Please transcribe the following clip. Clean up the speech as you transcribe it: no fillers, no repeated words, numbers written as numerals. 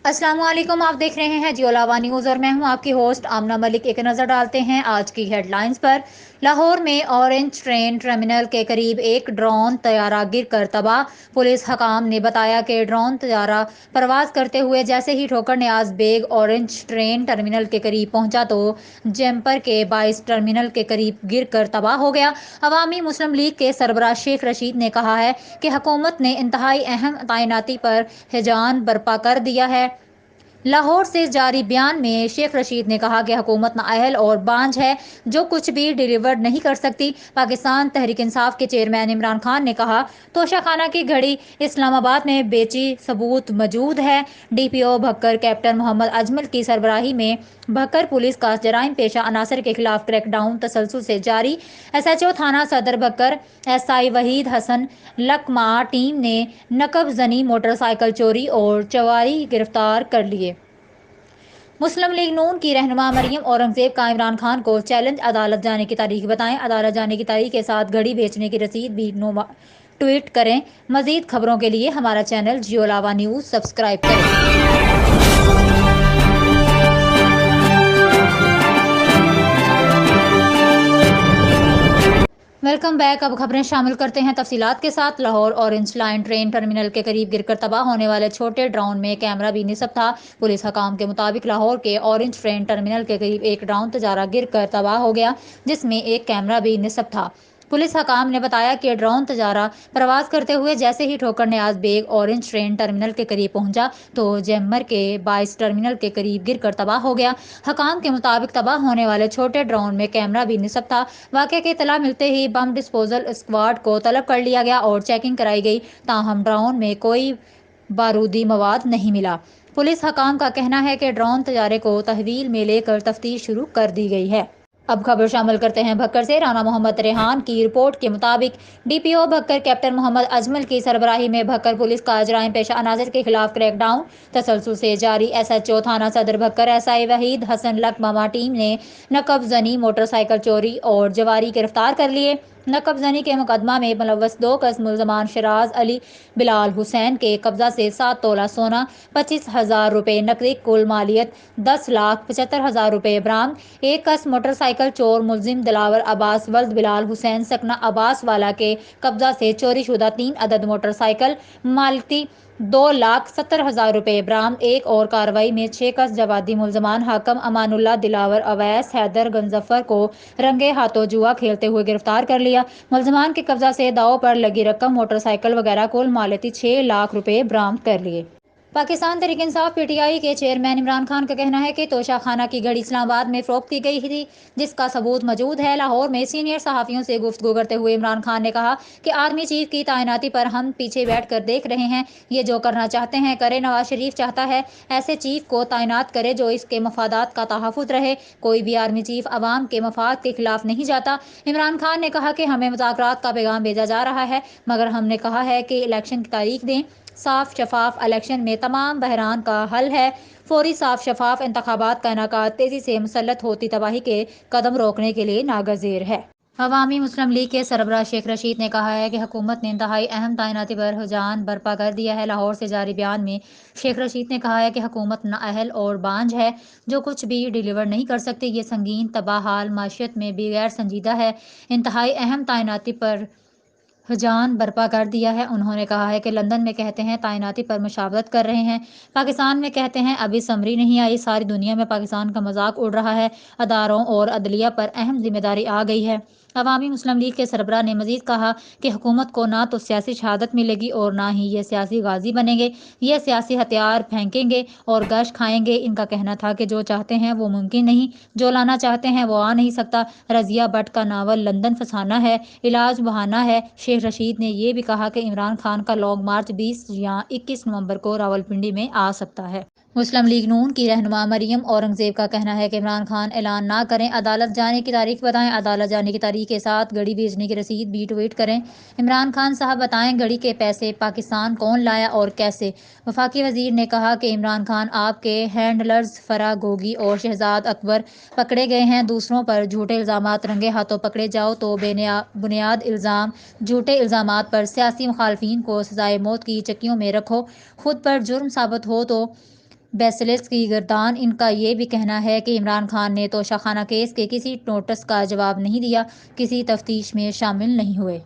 السلام علیکم، آپ دیکھ رہے ہیں جیو لاوا نیوز اور میں ہوں آپ کی ہوسٹ آمنہ ملک۔ ایک نظر ڈالتے ہیں آج کی ہیڈ لائنز پر۔ لاہور میں اورنج ٹرین ٹرمینل کے قریب ایک ڈرون طیارہ گر کر تباہ۔ پولیس حکام نے بتایا کہ ڈرون طیارہ پرواز کرتے ہوئے جیسے ہی ٹھوکر نیاز بیگ اورنج ٹرین ٹرمینل کے قریب پہنچا تو جیمپر کے باعث ٹرمینل کے قریب گر کر تباہ ہو گیا۔ عوامی مسلم لیگ کے سربراہ شیخ رشید نے کہا ہے کہ حکومت نے انتہائی اہم تعیناتی پر ہیجان برپا کر دیا ہے۔ لاہور سے جاری بیان میں شیخ رشید نے کہا کہ حکومت نااہل اور بانجھ ہے جو کچھ بھی ڈیلیور نہیں کر سکتی۔ پاکستان تحریک انصاف کے چیئرمین عمران خان نے کہا، توشہ خانہ کی گھڑی اسلام آباد میں بیچی ثبوت موجود ہے۔ ڈی پی او بھکر کیپٹن محمد اجمل کی سربراہی میں بھکر پولیس کا جرائم پیشہ عناصر کے خلاف کریک ڈاؤن تسلسل سے جاری۔ ایس ایچ او تھانہ صدر Bhakkar S I Waheed Hassan Lakhma team نے نقب زنی موٹر سائیکل چوری اور چواری گرفتار کر لیے۔ مسلم لیگ نون کی رہنما مریم اورنگزیب کا عمران خان کو چیلنج، عدالت جانے کی تاریخ بتائیں۔ عدالت جانے کی تاریخ کے ساتھ گھڑی بیچنے کی رسید بھی ٹویٹ کریں۔ مزید خبروں کے لیے ہمارا چینل جیو لاوا نیوز سبسکرائب کریں۔ Welcome back. اب خبریں شامل کرتے ہیں تفصیلات کے ساتھ۔ Lahore orange line train terminal کے قریب گر کر تباہ ہونے والے چھوٹے ڈرون میں کیمرہ بھی نصب تھا۔ پولیس حکام کے مطابق لاہور کے اورنج ٹرین ٹرمینل کے قریب ایک ڈرون طیارہ گر کر تباہ ہو گیا جس میں ایک کیمرہ بھی نصب تھا۔ پولیس حکام نے بتایا کہ ڈرون طیارہ پرواز کرتے ہوئے جیسے ہی ٹھوکر نیاز بیگ اورنج ٹرین ٹرمینل کے قریب پہنچا تو جیمر کے باعث ٹرمینل کے قریب گر کر تباہ ہو گیا۔ حکام کے مطابق تباہ ہونے والے چھوٹے ڈرون میں کیمرہ بھی نصب تھا۔ واقعے کی اطلاع ملتے ہی بم ڈسپوزل اسکواڈ کو طلب کر لیا گیا اور چیکنگ کرائی گئی، تاہم ڈرون میں کوئی بارودی مواد نہیں ملا۔ پولیس حکام کا کہنا ہے کہ ڈرون طیارے کو تحویل میں لے کر تفتیش شروع کر دی گئی ہے۔ اب خبر شامل کرتے ہیں بھکر سے۔ رانا محمد ریحان کی رپورٹ کے مطابق ڈی پی او بھکر کیپٹن محمد اجمل کی سربراہی میں بھکر پولیس کا جرائم پیشہ عناصر کے خلاف کریک ڈاؤن تسلسل سے جاری۔ ایس ایچ او تھانہ صدر Bhakkar S I Waheed Hassan Lakhma team نے نقب زنی موٹر سائیکل چوری اور جواری گرفتار کر لیے۔ نقب زنی کے مقدمہ میں ملوث 2 ملزمان شراز علی، بلال حسین کے قبضہ سے 7 تولہ سونا، 25,000 روپے نقدی، کل مالیت 10,75,000 روپے برآمد۔ ایک موٹر سائیکل چور ملزم دلاور عباس ولد بلال حسین سکنہ عباس والا کے قبضہ سے چوری شدہ 3 عدد موٹر سائیکل، مالیتی 2,70,000 روپے برآمد۔ ایک اور کارروائی میں 6 جوادی ملزمان حاکم امان اللہ، دلاور اویس، حیدر گنظفر کو رنگے ہاتھوں جوا کھیلتے ہوئے گرفتار کر لیا۔ ملزمان کے قبضہ سے داؤ پر لگی رقم، موٹر سائیکل وغیرہ کل مالیتی 6 لاکھ روپے برآمد کر لیے۔ Pakistan Tehreek Insaf P T I کے چیئرمین عمران خان کا کہنا ہے کہ توشہ خانہ کی گھڑی اسلام آباد میں فروخت کی گئی تھی جس کا ثبوت موجود ہے۔ لاہور میں سینئر صحافیوں سے گفتگو کرتے ہوئے عمران خان نے کہا کہ آرمی چیف کی تعیناتی پر ہم پیچھے بیٹھ کر دیکھ رہے ہیں، یہ جو کرنا چاہتے ہیں کریں۔ نواز شریف چاہتا ہے ایسے چیف کو تعینات کرے جو اس کے مفادات کا تحفظ رہے، کوئی بھی آرمی چیف عوام کے مفاد کے خلاف نہیں جاتا۔ عمران خان نے کہا کہ ہمیں مذاکرات کا پیغام بھیجا جا رہا ہے مگر ہم نے کہا ہے کہ الیکشن کی تاریخ دیں، صاف شفاف الیکشن میں تمام بحران کا حل ہے، فوری صاف شفاف انتخابات کا انعقاد تیزی سے مسلط ہوتی تباہی کے قدم روکنے کے لیے ناگزیر ہے۔ عوامی مسلم لیگ کے سربراہ شیخ رشید نے کہا ہے کہ حکومت نے انتہائی اہم تعیناتی پر ہیجان برپا کر دیا ہے۔ لاہور سے جاری بیان میں شیخ رشید نے کہا ہے کہ حکومت نااہل اور بانجھ ہے جو کچھ بھی ڈیلیور نہیں کر سکتی، یہ سنگین تباہ حال معیشت میں بھی غیر سنجیدہ ہے، انتہائی اہم تعیناتی پر ہیجان برپا کر دیا ہے۔ انہوں نے کہا ہے کہ لندن میں کہتے ہیں تعیناتی پر مشاورت کر رہے ہیں، پاکستان میں کہتے ہیں ابھی سمری نہیں آئی، ساری دنیا میں پاکستان کا مذاق اڑ رہا ہے، اداروں اور عدلیہ پر اہم ذمہ داری آ گئی ہے۔ عوامی مسلم لیگ کے سربراہ نے مزید کہا کہ حکومت کو نہ تو سیاسی شہادت ملے گی اور نہ ہی یہ سیاسی غازی بنیں گے، یہ سیاسی ہتھیار پھینکیں گے اور گش کھائیں گے۔ ان کا کہنا تھا کہ جو چاہتے ہیں وہ ممکن نہیں، جو لانا چاہتے ہیں وہ آ نہیں سکتا۔ رضیہ بٹ کا ناول لندن فسانہ ہے، علاج بہانہ ہے۔ شیخ رشید نے یہ بھی کہا کہ عمران خان کا لانگ مارچ 20 یا 21 نومبر کو راولپنڈی میں آ سکتا ہے۔ مسلم لیگ نون کی رہنما مریم اورنگزیب کا کہنا ہے کہ عمران خان اعلان نہ کریں، عدالت جانے کی تاریخ بتائیں۔ عدالت جانے کی تاریخ کے ساتھ گھڑی بیچنے کی رسید بھی ٹویٹ کریں۔ عمران خان صاحب بتائیں گھڑی کے پیسے پاکستان کون لایا اور کیسے؟ وفاقی وزیر نے کہا کہ عمران خان آپ کے ہینڈلرز فرح گوگی اور شہزاد اکبر پکڑے گئے ہیں، دوسروں پر جھوٹے الزامات رنگے ہاتھوں پکڑے جاؤ تو بے بنیاد الزام، جھوٹے الزامات پر سیاسی مخالفین کو سزائے موت کی چکیوں میں رکھو، خود پر جرم ثابت ہو تو بیسلس کی گردان ان کا یہ بھی کہنا ہے کہ عمران خان نے توشہ خانہ کیس کے کسی نوٹس کا جواب نہیں دیا، کسی تفتیش میں شامل نہیں ہوئے۔